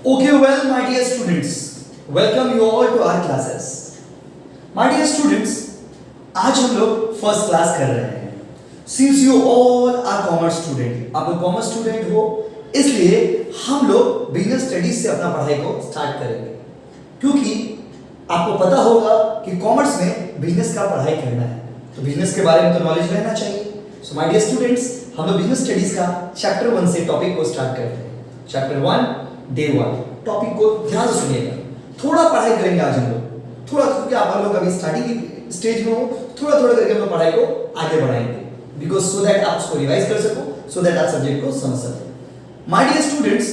Okay, well, my dear students, welcome you all to our classes. My dear students, आज हम लोग first class कर रहे हैं. Since you all are commerce student, आप लोग कॉमर्स स्टूडेंट हो, इसलिए हम लोग बिजनेस स्टडीज से अपना पढ़ाई को स्टार्ट करेंगे. क्योंकि आपको पता होगा कि कॉमर्स में बिजनेस का पढ़ाई करना है, तो बिजनेस के बारे में तो नॉलेज रहना चाहिए. सो माय डियर स्टूडेंट्स, हम लोग बिजनेस स्टडीज का चैप्टर 1 से टॉपिक को स्टार्ट करते हैं. Chapter 1 day 1. टॉपिक को ध्यान से सुनिएगा. थोड़ा पढ़ाई करेंगे आज हम लोग, थोड़ा, क्योंकि आप लोग अभी स्टार्टिंग स्टेज में हो, थोड़ा थोड़ा करके हम लोग पढ़ाई को आगे बढ़ाएंगे. बिकॉज सो दैट आप उसको रिवाइज कर सको, सो दैट आप सब्जेक्ट को समझ सको. माय डियर स्टूडेंट्स,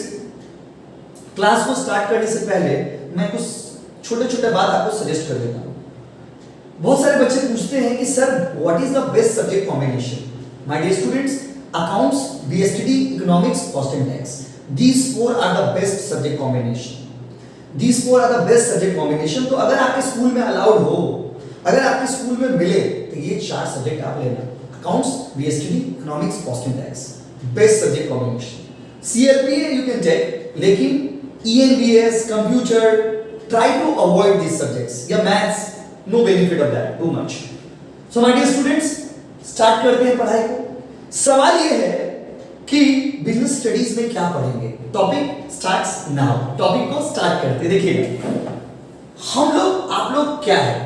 क्लास को स्टार्ट करने से पहले मैं कुछ छोटे छोटे बात आपको सजेस्ट कर देता हूं. बहुत सारे बच्चे पूछते हैं कि sir what is the best subject combination. My dear students, accounts, BSTD, economics, cost and tax, these four are the best subject combination. These four are the best subject combination. तो अगर आपके स्कूल में allowed हो, अगर आपके school में मिले, तो ये चार सब्जेक्ट आप लेना. Accounts, BSTD, economics, cost and tax, best subject combination. CLPA you can take, लेकिन ENVS, computer, try to avoid these subjects. या maths, no benefit of that, too much. So my dear students, start करते हैं पढ़ाई को. सवाल ये है कि बिजनेस स्टडीज में क्या पढ़ेंगे. Topic starts now. टॉपिक को स्टार्ट करते. देखिएगा, हम लोग, आप लोग क्या है,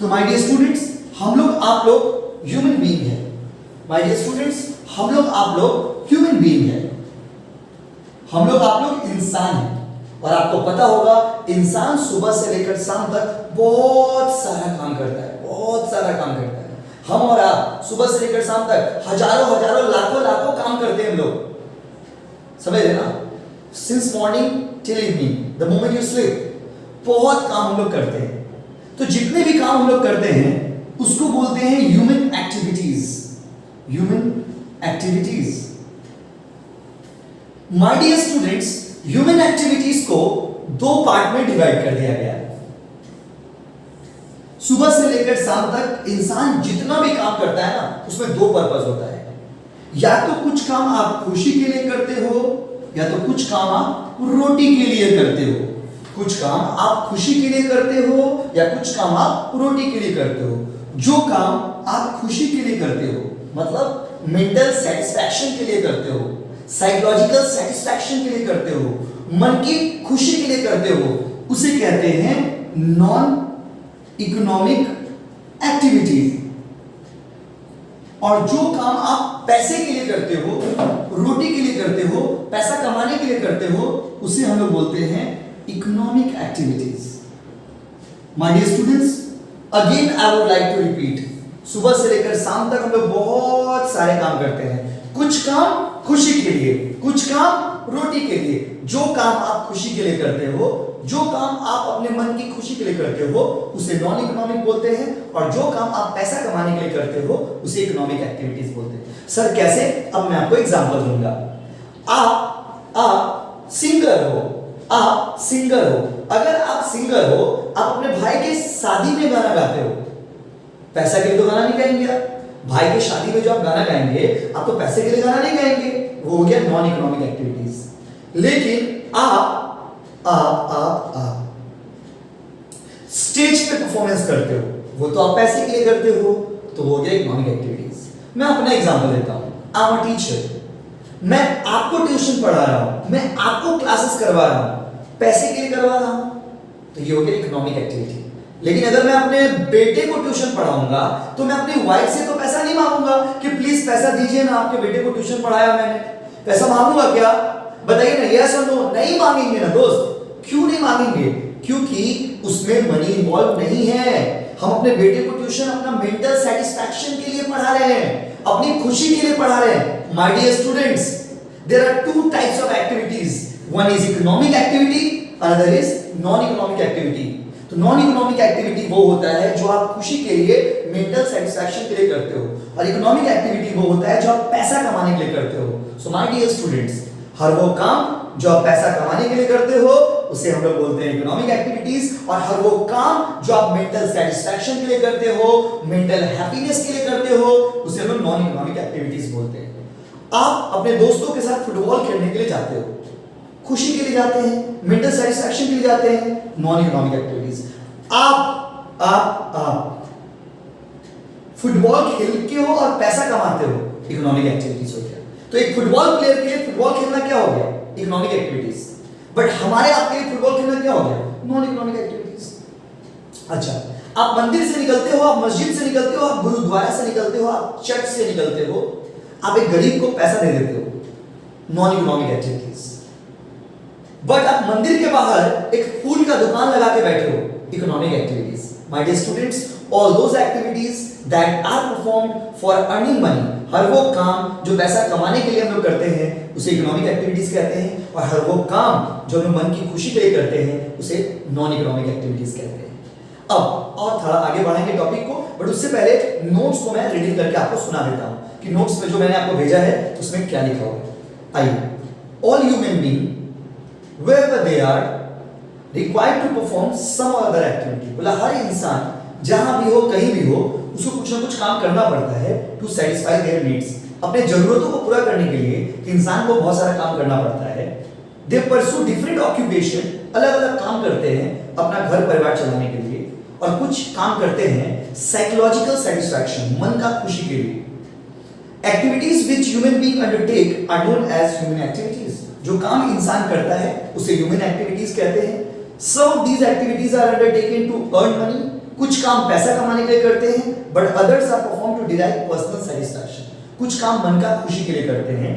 तो माय डियर स्टूडेंट्स, हम लोग, आप लोग ह्यूमन बीइंग है. माय डियर स्टूडेंट्स, हम लोग, आप लोग ह्यूमन बीइंग है. हम लोग, आप लोग इंसान हैं. और आपको पता होगा, इंसान सुबह से लेकर शाम तक बहुत सारा काम करता है, बहुत सारा काम करता है. हम और आप सुबह से लेकर शाम तक हजारों हजारों लाखों लाखों काम करते हैं हम लोग. समझ रहे ना? Since morning till evening, the moment you sleep, बहुत काम हम लोग करते हैं. तो जितने भी काम हम लोग करते हैं उसको बोलते हैं human activities. Human activities. My dear students, human activities को दो पार्ट में डिवाइड कर दिया गया है. सुबह से लेकर शाम तक इंसान जितना भी काम करता है ना, उसमें दो पर्पस होता है. या तो कुछ काम आप खुशी के लिए करते हो, या तो कुछ काम आप रोटी के लिए करते हो. कुछ काम आप खुशी के लिए करते हो, या कुछ काम आप रोटी के लिए करते हो. जो काम आप खुशी के लिए करते हो, मतलब मेंटल सेटिस्फैक्शन के लिए करते हो, साइकोलॉजिकल सेटिस्फैक्शन के लिए करते हो, मन की खुशी के लिए करते हो, उसे कहते हैं नॉन इकोनॉमिक एक्टिविटीज. और जो काम आप पैसे के लिए करते हो, रोटी के लिए करते हो, पैसा कमाने के लिए करते हो, उसे हम लोग बोलते हैं economic activities. My dear students, again I would like to repeat, सुबह से लेकर शाम तक हम लोग बहुत सारे काम करते हैं. कुछ काम खुशी के लिए, कुछ काम रोटी के लिए. जो काम आप खुशी के लिए करते हो, जो काम आप अपने मन की खुशी के लिए करते हो, उसे नॉन इकोनॉमिक बोलते हैं. और जो काम आप पैसा कमाने के लिए करते हो, उसे इकोनॉमिक एक्टिविटीज बोलते हैं. सर कैसे? अब मैं आपको एग्जांपल दूंगा. आप सिंगर हो, आप सिंगर हो. अगर आप सिंगर हो, आप अपने भाई के शादी में गाना गाते हो, पैसा के लिए तो गाना नहीं गाएंगे आप. भाई के शादी में जो आप गाना गाएंगे, आप तो पैसे के लिए गाना नहीं गाएंगे, वो हो गया नॉन इकोनॉमिक एक्टिविटीज. लेकिन आप स्टेज पे परफॉर्मेंस करते हो, वो तो आप पैसे के लिए करते हो, तो वो हो गया इकोनॉमिक एक्टिविटीज. मैं अपना एग्जांपल देता हूं. आई एम अ टीचर, मैं आपको ट्यूशन पढ़ा रहा हूं, मैं आपको क्लासेस करवा रहा हूं, पैसे के लिए करवा रहा हूं, तो ये हो गया इकोनॉमिक एक्टिविटी. लेकिन अगर मैं अपने बेटे को ट्यूशन पढ़ाऊंगा, तो मैं अपनी वाइफ से तो पैसा नहीं मांगूंगा कि प्लीज पैसा दीजिए ना, आपके बेटे को ट्यूशन पढ़ाया मैंने. पैसा मांगूंगा क्या? बताइए ना, यस और नो. नहीं मांगेंगे ना दोस्त. क्यों नहीं मांगेंगे? क्योंकि उसमें मनी इन्वॉल्व नहीं है. हम अपने बेटे को ट्यूशन अपना मेंटल सेटिस्फैक्शन के लिए पढ़ा रहे हैं, अपनी खुशी के लिए पढ़ा रहे हैं. My dear students, there are two types of activities. One is economic activity, another is non economic activity. तो नॉन इकोनॉमिक एक्टिविटी वो होता है जो आप खुशी के लिए, मेंटल सेटिस्फैक्शन के लिए करते हो, और इकोनॉमिक एक्टिविटी वो होता है जो आप पैसा कमाने के लिए करते हो. सो माय डियर स्टूडेंट्स, हर वो काम जो आप पैसा कमाने के लिए करते हो, उसे हम लोग बोलते हैं इकोनॉमिक एक्टिविटीज. और हर वो काम जो आप मेंटल सेटिस्फैक्शन के लिए करते हो, मेंटल हैप्पीनेस के लिए करते हो, उसे हम लोग नॉन इकोनॉमिक एक्टिविटीज बोलते हैं. आप अपने दोस्तों के साथ फुटबॉल खेलने के लिए जाते हो, खुशी के लिए जाते हैं, मेंटल सेटिस्फैक्शन के लिए जाते हैं, नॉन इकोनॉमिक एक्टिविटीज। आप फुटबॉल खेलते हो और पैसा कमाते हो, इकोनॉमिक एक्टिविटीज हो गया। तो एक फुटबॉल प्लेयर के लिए फुटबॉल खेलना क्या हो गया, इकोनॉमिक एक्टिविटीज। बट हमारे आपके लिए फुटबॉल खेलना क्या हो गया, नॉन इकोनॉमिक एक्टिविटीज। अच्छा, आप मंदिर से निकलते हो, आप मस्जिद से निकलते हो, आप गुरुद्वारा से निकलते हो, आप चर्च से निकलते हो, आप एक गरीब को पैसा दे देते हो, नॉन इकोनॉमिक एक्टिविटीज। बट आप मंदिर के बाहर एक फूल का दुकान लगा के बैठे हो, economic activities. My dear students, all those activities that are performed for earning money, हर वो काम जो पैसा कमाने के लिए हम लोग करते हैं उसे इकोनॉमिक एक्टिविटीज कहते हैं, और हर वो काम जो हम मन की खुशी के लिए करते हैं उसे नॉन इकोनॉमिक एक्टिविटीज कहते हैं। अब और थोड़ा आगे बढ़ाएंगे टॉपिक को, बट उससे पहले नोट्स को मैं रीडिंग करके आपको सुना देता हूं कि नोट्स में जो मैंने आपको भेजा है उसमें क्या लिखा हुआ है। आइए, all human being wherever they are required to perform some other activity, बोला हर इंसान जहां भी हो कहीं भी हो उसको कुछ ना कुछ काम करना पड़ता है to satisfy their needs, अपने जरूरतों को पूरा करने के लिए इंसान को बहुत सारा काम करना पड़ता है। they pursue different occupation, अलग अलग काम करते हैं अपना घर परिवार चलाने के लिए, और कुछ काम करते हैं साइकोलॉजिकल सेटिस्फैक्शन, मन का खुशी के लिए। Activities which human being undertake are known as human activities, जो काम इंसान करता है उसे ह्यूमन एक्टिविटीज कहते हैं। Some of these activities are undertaken to earn money, कुछ काम पैसा कमाने के लिए करते हैं, but others are perform to derive personal satisfaction, कुछ काम मन का खुशी के लिए करते हैं।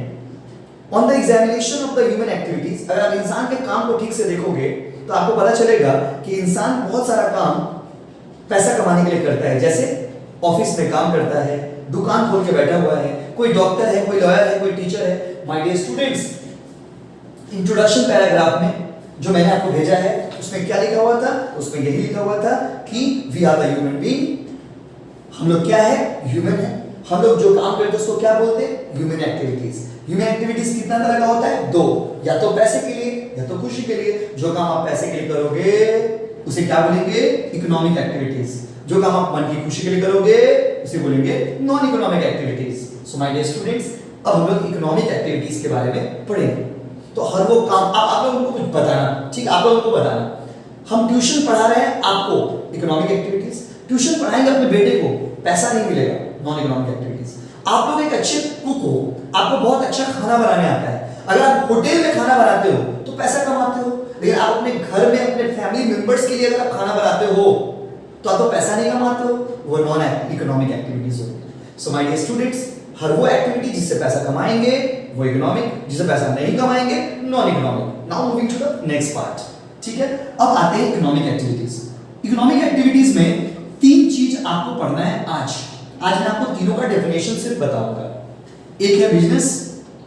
On the examination of the human activities, अगर आप इंसान के काम को ठीक से देखोगे तो आपको पता चलेगा कि इंसान बहुत सारा काम पैसा कमाने के लिए करता है, जैसे ऑफिस में काम करता है, दुकान खोल के बैठा हुआ है, कोई डॉक्टर है, कोई लॉयर है, कोई टीचर है। My dear students, introduction paragraph में जो मैंने आपको भेजा है उसमें क्या लिखा हुआ था, उसमें यही लिखा हुआ था कि we are the human being, हम लोग क्या है, ह्यूमन है। हम लोग जो काम करते हैं उसको क्या बोलते हैं, ह्यूमन एक्टिविटीज। ह्यूमन एक्टिविटीज कितना तरह का होता है, दो, या तो पैसे के लिए या तो खुशी के लिए। जो काम आप पैसे के लिए करोगे उसे क्या बोलेंगे, इकोनॉमिक एक्टिविटीज। जो काम आप मन की खुशी के लिए करोगे उसे बोलेंगे non economic activities. So my dear students, अब हम लोग इकोनॉमिक एक्टिविटीज के बारे में पढ़ेंगे। तो हर वो काम आप लोगों को कुछ बताना, ठीक, आप लोगों को बताना। हम ट्यूशन पढ़ा रहे हैं आपको इकोनॉमिक एक्टिविटीज, ट्यूशन पढ़ाएंगे अपने बेटे को, पैसा नहीं मिलेगा, नॉन इकोनॉमिक एक्टिविटीज। आप लोग एक अच्छे कुक हो, आपको बहुत अच्छा खाना बनाने आता है, अगर आप होटल में खाना बनाते हो तो पैसा कमाते हो, लेकिन आप अपने घर में अपने फैमिली मेंबर्स के लिए अगर आप खाना बनाते हो तो आप तो पैसा नहीं कमाते हो, वो नॉन इकोनॉमिक एक्टिविटीज होती। सो माय डियर स्टूडेंट्स, हर वो एक्टिविटी जिससे पैसा कमाएंगे वो इकोनॉमिक, जिससे पैसा नहीं कमाएंगे non economic. Now moving to the next part, ठीक है। अब आते हैं इकोनॉमिक एक्टिविटीज। इकोनॉमिक एक्टिविटीज में तीन चीज आपको पढ़ना है आज मैं आपको तीनों का डेफिनेशन सिर्फ बताऊंगा। एक है बिजनेस,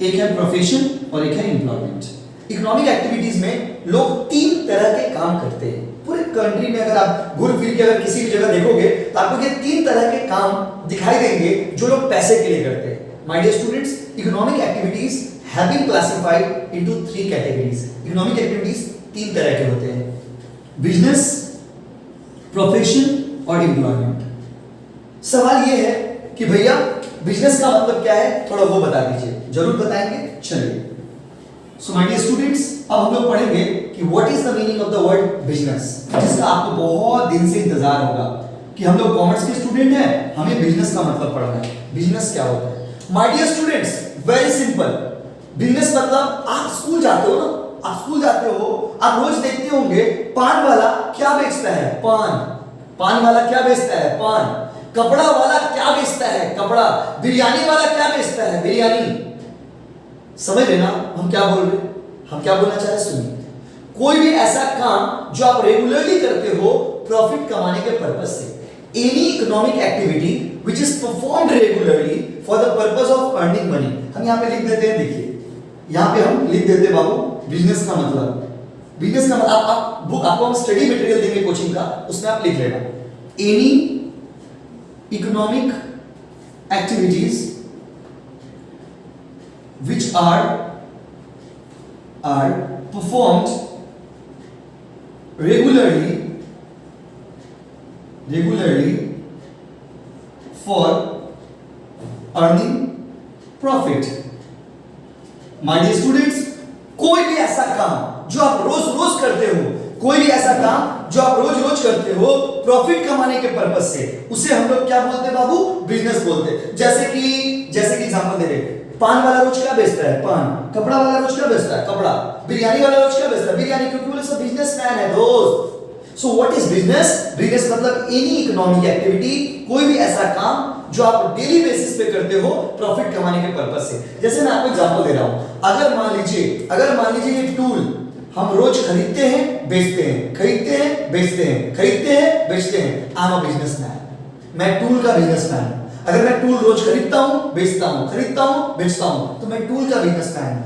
एक है प्रोफेशन और एक है एम्प्लॉयमेंट। इकोनॉमिक एक्टिविटीज में लोग तीन तरह के काम करते हैं। पूरे कंट्री में अगर आप घूम फिर के अगर किसी भी जगह देखोगे तो आपको ये तीन तरह के काम दिखाई देंगे जो लोग पैसे के लिए करते हैं। My dear students, economic activities have been classified into three categories. Economic activities तीन तरह के होते हैं, बिजनेस, प्रोफेशन और एम्प्लॉयमेंट। सवाल ये है कि भैया बिजनेस का मतलब क्या है, थोड़ा वो बता दीजिए। जरूर बताएंगे, चलिए। सो माय डियर स्टूडेंट्स, अब हम लोग पढ़ेंगे कि what is the meaning of the word business, जिसका आपको बहुत दिन से इंतजार होगा कि हम लोग कॉमर्स के स्टूडेंट हैं, हमें बिजनेस का मतलब पढ़ना है। बिजनेस क्या होता है? My dear students, very simple. Business मतलब आप स्कूल जाते हो ना, आप स्कूल जाते हो, आप रोज देखते होंगे पान वाला क्या बेचता है, पान वाला क्या बेचता है, पान। कपड़ा वाला क्या बेचता है, कपड़ा। बिरयानी वाला क्या बेचता है, बिरयानी। समझ लेना हम क्या बोल रहे, हम क्या बोलना चाह रहे, सुनिए। कोई भी ऐसा काम जो आप रेगुलरली करते हो प्रॉफिट कमाने के पर्पस से, any economic activity which is performed regularly for the purpose of earning money. हम यहाँ पे लिख देते हैं, देखिए यहाँ पे हम लिख देते हैं बाबू, बिजनेस का मतलब। बिजनेस का मतलब आप बुक, आपको हम स्टडी मटेरियल देंगे कोचिंग का, उसमें आप लिख लेना any economic activities which are performed regularly for earning profit। My dear students, कोई भी ऐसा काम जो आप रोज रोज करते हो, कोई भी ऐसा काम जो आप रोज रोज करते हो प्रॉफिट कमाने के पर्पस से, उसे हम लोग क्या बोलते हैं बाबू? बिजनेस बोलते हैं। जैसे कि एग्जांपल दे रहे, पान वाला रोज क्या बेचता है? पान। कपड़ा वाला रोज क्या बेचता है? कपड़ा। बिरयानी वाला रोज क्या बेचता है? बिरयानी, क्योंकि वो सब बिजनेसमैन है दोस्त। So what is business? Business मतलब एनी इकोनॉमिक एक्टिविटी, कोई भी ऐसा काम जो आप डेली बेसिस पे करते हो प्रॉफिट कमाने के पर्पस से। जैसे मैं आपको एग्जांपल दे रहा हूं, अगर मान लीजिए ये टूल हम रोज खरीदते हैं, बेचते हैं, खरीदते हैं, बेचते हैं, खरीदते हैं, बेचते हैं। आई एम अ बिजनेसमैन, मैं टूल का बिजनेसमैन हूं। अगर मैं टूल रोज खरीदता हूं, बेचता हूं, खरीदता हूं, बेचता हूं, तो मैं टूल का बिजनेसमैन हूं।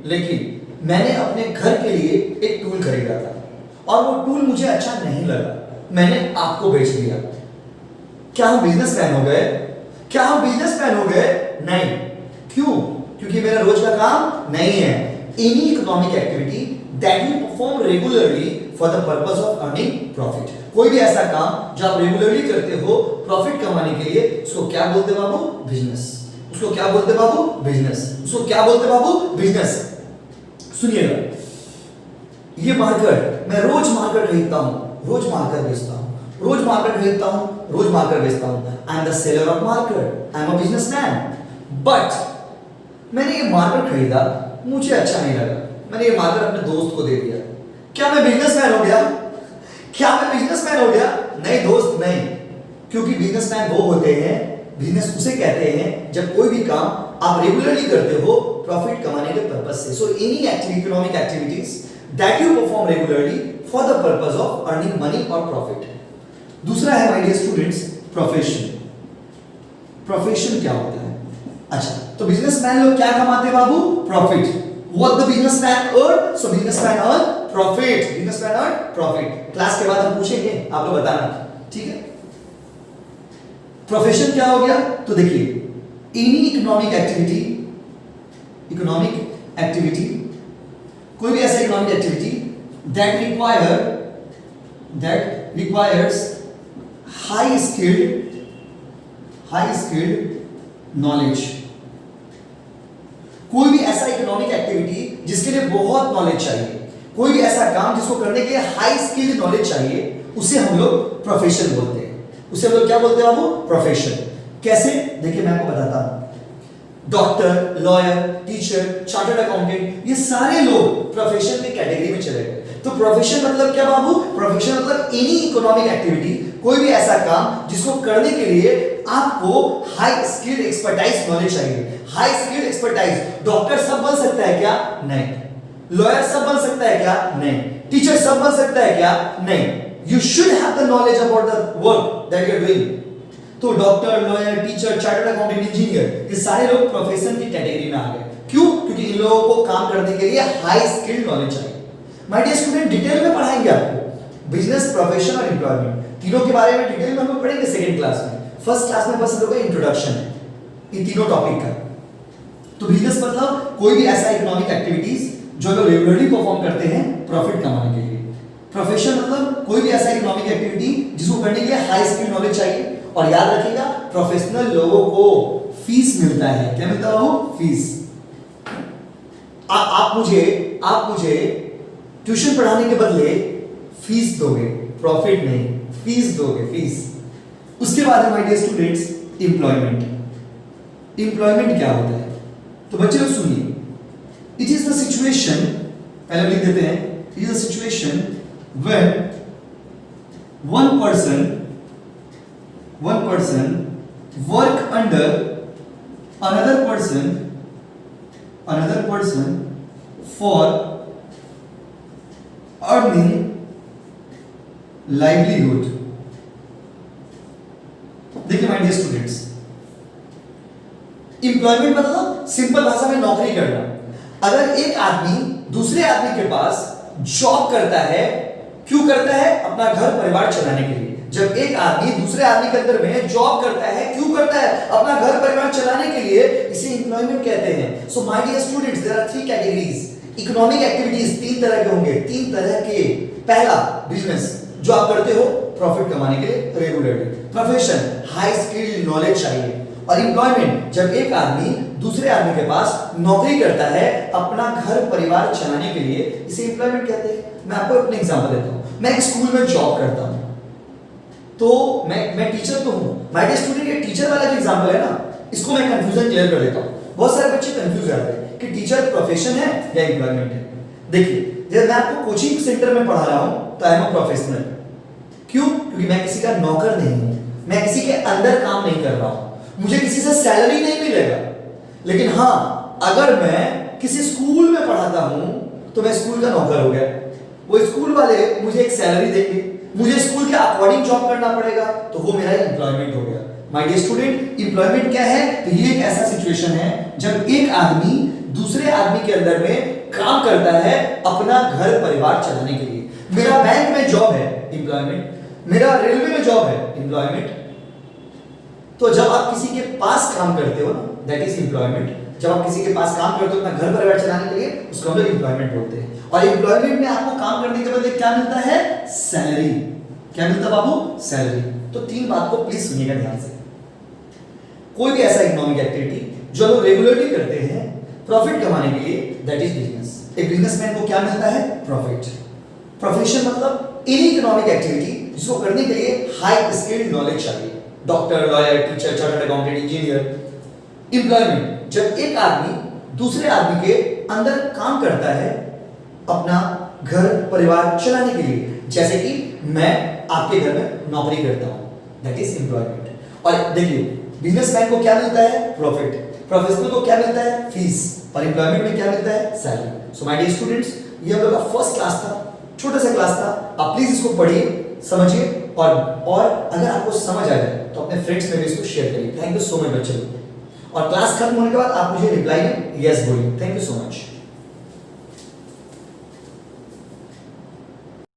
लेकिन मैंने अपने घर के लिए एक टूल खरीदा था और वो टूल मुझे अच्छा नहीं लगा, मैंने आपको बेच दिया। क्या हम बिजनेसमैन हो गए? क्या हम बिजनेसमैन हो गए? नहीं। क्यों? क्योंकि मेरा रोज का काम नहीं है। Any economic activity that you perform regularly for the purpose of earning profit, कोई भी ऐसा काम जो आप रेगुलरली करते हो प्रॉफिट कमाने के लिए, उसको क्या बोलते हैं बाबू? बिजनेस। उसको क्या बोलते हैं बाबू? बिजनेस। उसको क्या बोलते हैं बाबू? बिजनेस। सुनिएगा, ये मार्कर, मैं रोज मार्कर खरीदता हूं, रोज मार्कर बेचता हूं, रोज मार्कर खरीदता हूं, रोज मार्कर बेचता हूं। I am the seller of marker, I am a businessman. But मैंने ये मार्कर खरीदा, मुझे अच्छा नहीं लगा, मैंने ये मार्कर अपने दोस्त को दे दिया। क्या मैं बिजनेसमैन हो गया? क्या मैं बिजनेसमैन हो गया? नहीं दोस्त, नहीं। क्योंकि बिजनेसमैन वो होते हैं, बिजनेस उसे कहते हैं जब कोई भी काम आप रेगुलरली करते हो प्रॉफिट कमाने के पर्पस से। So any economic activities that you perform regularly for the purpose of earning money और प्रॉफिट। दूसरा है my dear students, profession. Profession क्या होता है? अच्छा, तो बिजनेसमैन लोग क्या कमाते हैं बाबू? Profit. What the businessman earn? So businessman earn profit. Businessman earn profit. Class के बाद हम पूछेंगे, आप लोग बताना, ठीक है? प्रोफेशन क्या हो गया? तो देखिए, एनी इकोनॉमिक एक्टिविटी, कोई भी ऐसा economic activity that requires high skilled knowledge। कोई भी ऐसा इकोनॉमिक एक्टिविटी जिसके लिए बहुत नॉलेज चाहिए, कोई भी ऐसा काम जिसको करने के लिए हाई स्किल्ड नॉलेज चाहिए, उसे हम लोग प्रोफेशन बोलते हैं। उसे हम लोग क्या बोलते हैं बाबू? प्रोफेशन। कैसे? देखिए मैं आपको बताता हूं। Doctor, lawyer, teacher, chartered accountant, ये सारे लोग प्रोफेशन की कैटेगरी में चले गए। तो प्रोफेशन मतलब क्या बाबू? प्रोफेशन मतलब एनी इकोनॉमिक एक्टिविटी, कोई भी ऐसा काम जिसको करने के लिए आपको हाई स्किल्ड एक्सपर्टाइज नॉलेज चाहिए। High skilled expertise. डॉक्टर सब बन सकता है क्या? नहीं। लॉयर सब बन सकता है क्या? नहीं। टीचर सब बन सकता है क्या? नहीं। You should have the knowledge about the work that you are doing. तो doctor, lawyer, teacher, chartered accountant, engineer, ये सारे लोग प्रोफेशन की कैटेगरी में आ गए। क्यों? क्योंकि इन लोगों को काम करने के लिए हाई स्किल्ड नॉलेज चाहिए। माय डियर स्टूडेंट, डिटेल में पढ़ाएंगे आपको बिजनेस, प्रोफेशन और एम्प्लॉयमेंट, तीनों के बारे में डिटेल में हम लोग पढ़ेंगे सेकंड क्लास में। फर्स्ट क्लास में बस हम लोग का इंट्रोडक्शन है इन तीनों टॉपिक का। तो बिजनेस मतलब कोई भी ऐसा इकोनॉमिक एक्टिविटीज जो लोग रेगुलरली परफॉर्म करते हैं प्रॉफिट कमाने के लिए। प्रोफेशन मतलब कोई भी ऐसा इकोनॉमिक एक्टिविटी जिसको करने के लिए हाई स्किल नॉलेज चाहिए। और याद रखिएगा, प्रोफेशनल लोगों को फीस मिलता है। क्या मिलता है वो? फीस। आप मुझे ट्यूशन पढ़ाने के बदले फीस दोगे, प्रॉफिट नहीं, फीस दोगे, फीस। उसके बाद है my dear students employment. Employment क्या होता है? तो बच्चे लोग सुनिए, इट इज द सिचुएशन, पहले लिख देते हैं, it is the situation when one person work under another person for earning livelihood। देखिए माय डियर स्टूडेंट्स, एम्प्लॉयमेंट मतलब सिंपल भाषा में नौकरी करना। अगर एक आदमी दूसरे आदमी के पास जॉब करता है, क्यों करता है? अपना घर परिवार चलाने के लिए। जब एक आदमी दूसरे आदमी के अंदर में जॉब करता है, क्यों करता है? अपना घर परिवार चलाने के लिए, इसे एम्प्लॉयमेंट कहते हैं। So my dear students, there are 3 categories. Economic activities 3 तरह के होंगे, 3 तरह के। पहला बिजनेस, जो आप करते हो प्रॉफिट कमाने के लिए regularly. Profession, high skilled knowledge चाहिए। और एम्प्लॉयमेंट जब एक आदमी दूसरे आदमी के पास नौकरी करता है अपना घर परिवार चलाने के लिए, इसे एम्प्लॉयमेंट कहते हैं। मैं आपको अपने एग्जांपल देता हूं। मैं एक स्कूल में जॉब करता हूं, तो मैं टीचर तो हूं। माय डियर स्टूडेंट, ये टीचर वाला जो एग्जांपल है ना, इसको मैं कंफ्यूजन क्लियर कर देता हूं। बहुत सारे बच्चे कंफ्यूज रहते हैं कि टीचर प्रोफेशन है या एम्प्लॉयमेंट है। देखिए, जब मैं आपको कोचिंग सेंटर में पढ़ा रहा हूं तो आई एम अ प्रोफेशनल। क्यों? क्योंकि मैं किसी का नौकर नहीं हूं, मैं किसी के अंदर काम नहीं कर रहा हूं, मुझे किसी से सैलरी नहीं मिलेगा। लेकिन हाँ, अगर मैं किसी स्कूल में पढ़ाता हूं तो मैं स्कूल का नौकर हो गया। वो स्कूल वाले मुझे एक सैलरी देंगे, मुझे स्कूल के अकॉर्डिंग जॉब करना पड़ेगा, तो वो मेरा एम्प्लॉयमेंट हो गया। माय डियर स्टूडेंट, एम्प्लॉयमेंट क्या है? तो ये एक ऐसा सिचुएशन है जब एक आदमी दूसरे आदमी के अंदर में काम करता है अपना घर परिवार चलाने के लिए। मेरा बैंक में जॉब है, एम्प्लॉयमेंट। मेरा रेलवे में जॉब है, एम्प्लॉयमेंट। तो जब आप किसी के पास काम करते हो ना, दैट इज एम्प्लॉयमेंट। जब आप किसी के पास काम करते हो अपना घर परिवार चलाने के लिए, उसको हम लोग एम्प्लॉयमेंट बोलते हैं। और एम्प्लॉयमेंट में आपको काम करने के बदले क्या मिलता है? सैलरी। क्या मिलता है बाबू? सैलरी। तो तीन बात को प्लीज सुनिएगा ध्यान से। कोई भी ऐसा इकोनॉमिक एक्टिविटी जो लोग रेगुलरली करते हैं प्रॉफिट कमाने के लिए, दैट इज बिजनेस। एक बिजनेसमैन को क्या मिलता है? प्रॉफिट। प्रोफेशन मतलब एनी इकोनॉमिक एक्टिविटी जिसको करने के लिए हाई स्किल्ड नॉलेज चाहिए। Doctor, lawyer, teacher, chartered accountant, engineer. Employment जब एक आदमी दूसरे आदमी के अंदर काम करता है अपना घर परिवार चलाने के लिए, जैसे कि मैं आपके घर में नौकरी करता हूं, दैट इज एम्प्लॉयमेंट। और देखिए, बिजनेसमैन को क्या मिलता है? प्रॉफिट। प्रोफेशनल को क्या मिलता है? फीस। और एम्प्लॉयमेंट में क्या मिलता है? Salary. So my dear students, ये हम लोग का फर्स्ट क्लास था, छोटा सा क्लास था। आप प्लीज इसको पढ़िए, समझिए, और अगर आपको समझ आ जाए तो अपने फ्रेंड्स में भी इसको शेयर करिए। थैंक यू सो मच बच्चों। और क्लास खत्म होने के बाद आप मुझे रिप्लाई में यस बोलिए। Thank you so much.